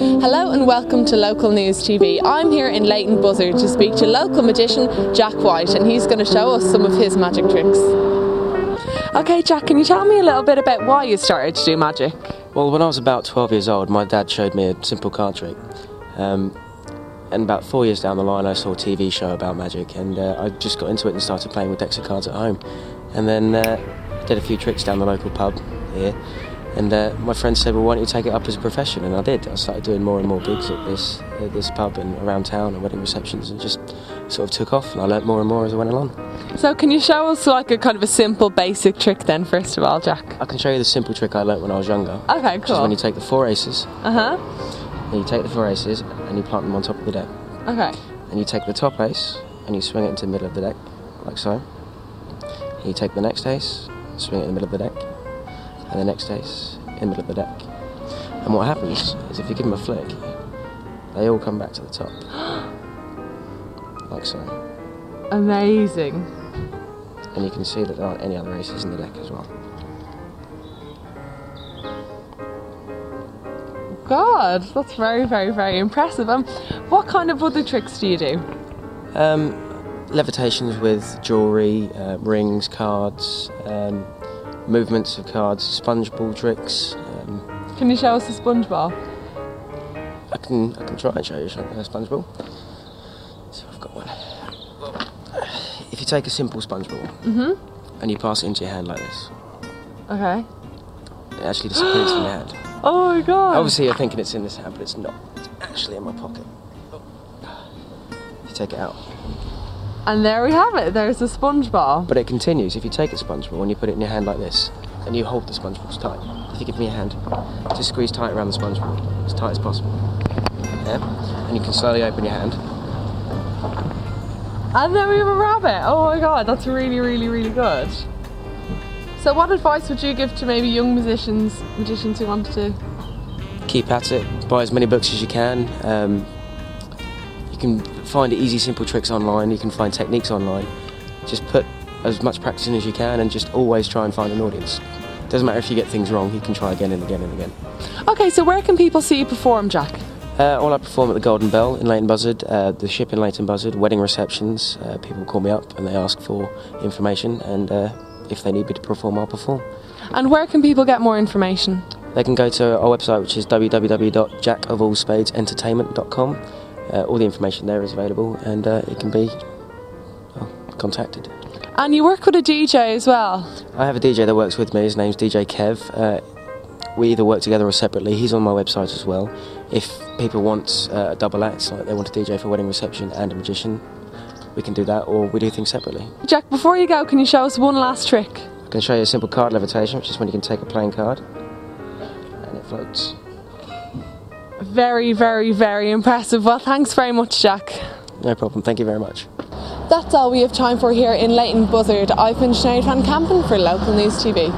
Hello and welcome to Local News TV. I'm here in Leighton Buzzard to speak to local magician Jack White, and he's going to show us some of his magic tricks. Okay Jack, can you tell me a little bit about why you started to do magic? Well, when I was about 12 years old, my dad showed me a simple card trick. And about 4 years down the line I saw a TV show about magic, and I just got into it and started playing with decks of cards at home. And then did a few tricks down the local pub here. And my friend said, well, why don't you take it up as a profession? And I did. I started doing more and more gigs at this pub and around town and wedding receptions, and just sort of took off, and I learnt more and more as I went along. So can you show us like a kind of a simple basic trick then, first of all, Jack? I can show you the simple trick I learnt when I was younger. Okay, Which is when you take the 4 aces. And you take the 4 aces and you plant them on top of the deck. Okay. And you take the top ace and you swing it into the middle of the deck, like so. And you take the next ace, swing it in the middle of the deck, and the next ace in the middle of the deck. And what happens is if you give them a flick, they all come back to the top. Like so. Amazing. And you can see that there aren't any other aces in the deck as well. God, that's very, very, very impressive. What kind of other tricks do you do? Levitations with jewellery, rings, cards, movements of cards, sponge ball tricks. Can you show us a sponge ball? I can try and show you a sponge ball. So I've got one. If you take a simple sponge ball and you pass it into your hand like this, okay, it actually disappears from your hand. Oh my God! Obviously you're thinking it's in this hand, but it's not. It's actually in my pocket. If you take it out. And there we have it, there's a sponge ball. But it continues. If you take a sponge ball and you put it in your hand like this, and you hold the sponge balls tight. If you give me a hand, just squeeze tight around the sponge ball, as tight as possible. Yeah? And you can slowly open your hand. And then we have a rabbit. Oh my God, that's really, really, really good. So what advice would you give to maybe young magicians who wanted to? Keep at it, buy as many books as you can. You can find easy, simple tricks online, you can find techniques online. Just put as much practice in as you can and just always try and find an audience. Doesn't matter if you get things wrong, you can try again and again and again. Okay, so where can people see you perform, Jack? I perform at the Golden Bell in Leighton Buzzard, the Ship in Leighton Buzzard, wedding receptions. People call me up and they ask for information, and if they need me to perform, I'll perform. And where can people get more information? They can go to our website, which is www.jackofallspadesentertainment.com. All the information there is available, and it can be contacted. And you work with a DJ as well? I have a DJ that works with me. His name's DJ Kev. We either work together or separately. He's on my website as well. If people want a double act, like they want a DJ for a wedding reception and a magician, we can do that, or we do things separately. Jack, before you go, can you show us one last trick? I can show you a simple card levitation, which is when you can take a playing card and it floats. Very, very, very impressive. Well, thanks very much, Jack. No problem, thank you very much. That's all we have time for here in Leighton Buzzard. I've been Sinead Van Kampen for Local News TV.